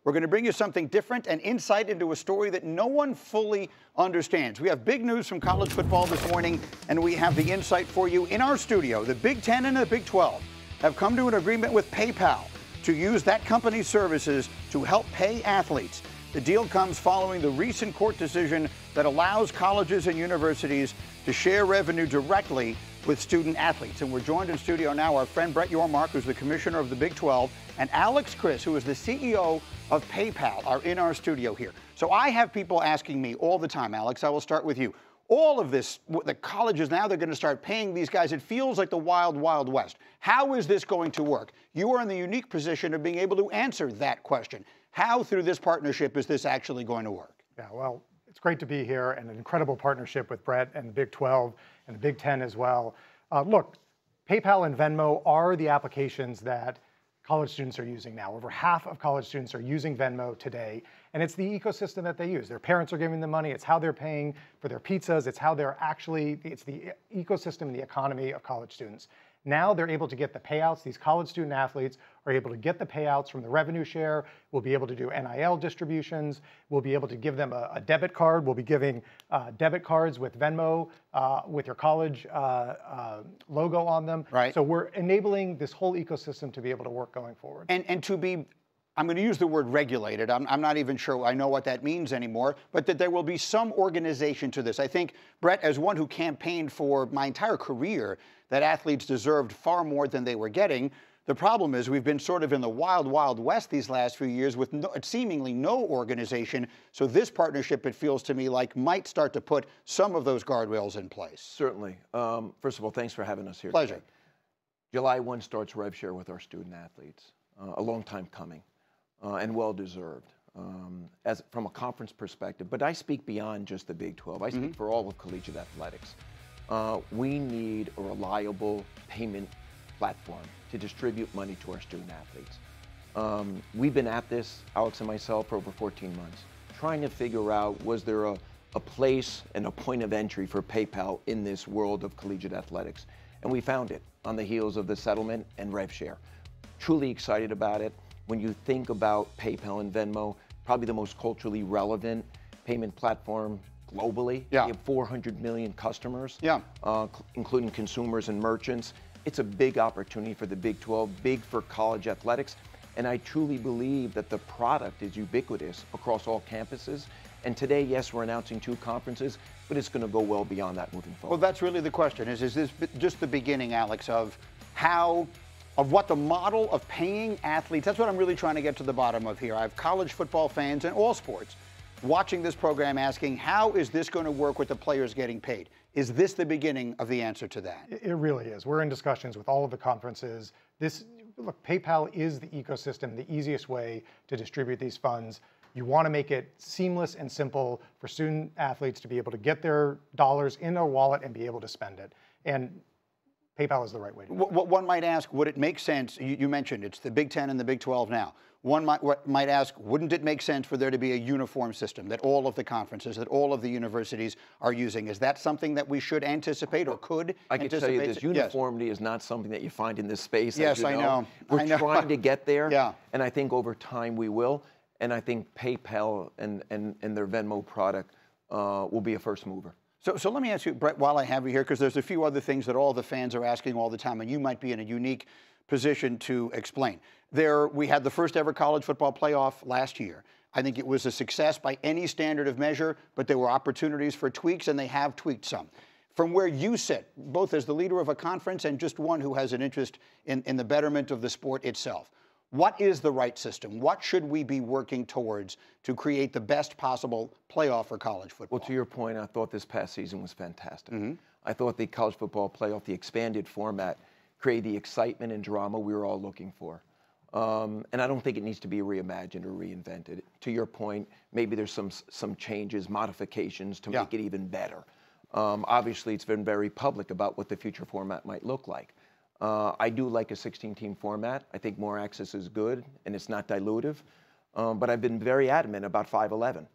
we're going to bring you something different and insight into a story that no one fully understands. We have big news from college football this morning, and we have the insight for you in our studio. The Big Ten and the Big 12 have come to an agreement with PayPal to use that company's services to help pay athletes. The deal comes following the recent court decision that allows colleges and universities to share revenue directly with student athletes. And we're joined in studio now, our friend Brett Yormark, who's the commissioner of the Big 12, and Alex Chris, who is the CEO of PayPal, are in our studio here. So I have people asking me all the time, Alex, I will start with you. All of this, the colleges now, they're going to start paying these guys. It feels like the wild, wild west. How is this going to work? You are in the unique position of being able to answer that question. How, through this partnership, is this actually going to work? Yeah, well, it's great to be here, and an incredible partnership with Brett and the Big 12 and the Big 10 as well. Look, PayPal and Venmo are the applications that college students are using now. Over half of college students are using Venmo today, and it's the ecosystem that they use. Their parents are giving them money. It's how they're paying for their pizzas. It's how they're actually, it's the ecosystem and the economy of college students. Now they're able to get the payouts. These college student athletes are able to get the payouts from the revenue share. We'll be able to do NIL distributions. We'll be able to give them a debit card. We'll be giving debit cards with Venmo, with your college logo on them. Right. So we're enabling this whole ecosystem to be able to work going forward. And to be, I'm going to use the word regulated. I'm not even sure I know what that means anymore, but that there will be some organization to this. I think, Brett, as one who campaigned for my entire career that athletes deserved far more than they were getting, the problem is we've been sort of in the wild, wild west these last few years with seemingly no organization. So this partnership, it feels to me like, might start to put some of those guardrails in place. Certainly. First of all, thanks for having us here. Pleasure. Today. July 1 starts RevShare with our student athletes. A long time coming and well-deserved from a conference perspective. But I speak beyond just the Big 12. I speak for all of collegiate athletics. We need a reliable payment platform to distribute money to our student athletes. We've been at this, Alex and myself, for over 14 months, trying to figure out, was there a place and a point of entry for PayPal in this world of collegiate athletics? And we found it on the heels of the settlement and RevShare. Truly excited about it. When you think about PayPal and Venmo, probably the most culturally relevant payment platform globally. Yeah. We have 400 million customers, yeah. Including consumers and merchants. It's a big opportunity for the Big 12, big for college athletics. And I truly believe that the product is ubiquitous across all campuses. And today, yes, we're announcing 2 conferences, but it's going to go well beyond that moving forward. Well, that's really the question. Is this just the beginning, Alex, of what the model of paying athletes, that's what I'm really trying to get to the bottom of here. I have college football fans in all sports watching this program asking, how is this going to work with the players getting paid? Is this the beginning of the answer to that? It really is. We're in discussions with all of the conferences. Look, PayPal is the ecosystem, the easiest way to distribute these funds. You want to make it seamless and simple for student athletes to be able to get their dollars in their wallet and be able to spend it. And PayPal is the right way to do it. One might ask, would it make sense, you mentioned it's the Big 10 and the Big 12 now. One might ask, wouldn't it make sense for there to be a uniform system that all of the conferences, that all of the universities are using? Is that something that we should anticipate or could I can tell you this, uniformity is not something that you find in this space. Yes, as you I know. We're trying to get there, yeah. And I think over time we will. And I think PayPal and their Venmo product will be a first mover. So let me ask you, Brett, while I have you here, because there's a few other things that all the fans are asking all the time, and you might be in a unique position to explain. We had the first ever college football playoff last year. I think it was a success by any standard of measure, but there were opportunities for tweaks, and they have tweaked some. From where you sit, both as the leader of a conference and just one who has an interest in the betterment of the sport itself, what is the right system? What should we be working towards to create the best possible playoff for college football? Well, to your point, I thought this past season was fantastic. I thought the college football playoff, the expanded format, created the excitement and drama we were all looking for. And I don't think it needs to be reimagined or reinvented. To your point, maybe there's some changes, modifications to make it even better. Obviously, it's been very public about what the future format might look like. I do like a 16-team format. I think more access is good, and it's not dilutive. But I've been very adamant about 5-11.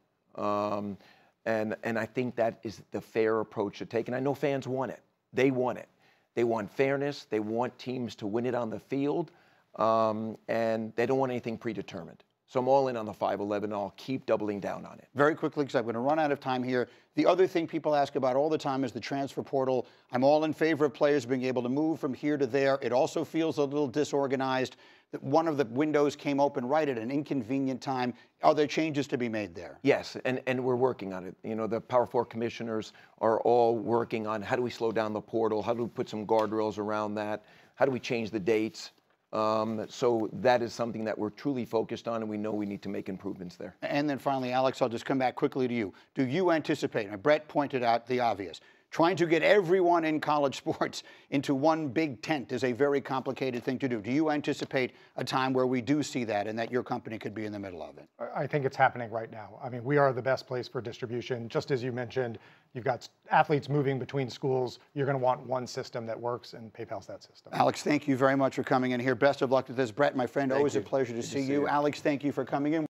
And I think that is the fair approach to take. And I know fans want it. They want it. They want fairness. They want teams to win it on the field. And they don't want anything predetermined. So I'm all in on the 511, and I'll keep doubling down on it. Very quickly, because I'm going to run out of time here. The other thing people ask about all the time is the transfer portal. I'm all in favor of players being able to move from here to there. It also feels a little disorganized. That one of the windows came open right at an inconvenient time. Are there changes to be made there? Yes, and we're working on it. You know, the Power 4 commissioners are all working on how do we slow down the portal, how do we put some guardrails around that, how do we change the dates. So that is something that we're truly focused on, and we know we need to make improvements there. And then finally, Alex, I'll just come back quickly to you. Do you anticipate, and Brett pointed out the obvious, trying to get everyone in college sports into one big tent is a very complicated thing to do. Do you anticipate a time where we do see that and that your company could be in the middle of it? I think it's happening right now. I mean, we are the best place for distribution. Just as you mentioned, you've got athletes moving between schools. You're going to want one system that works, and PayPal's that system. Alex, thank you very much for coming in here. Best of luck with this. Brett, my friend, always a pleasure to see you. Alex, thank you for coming in.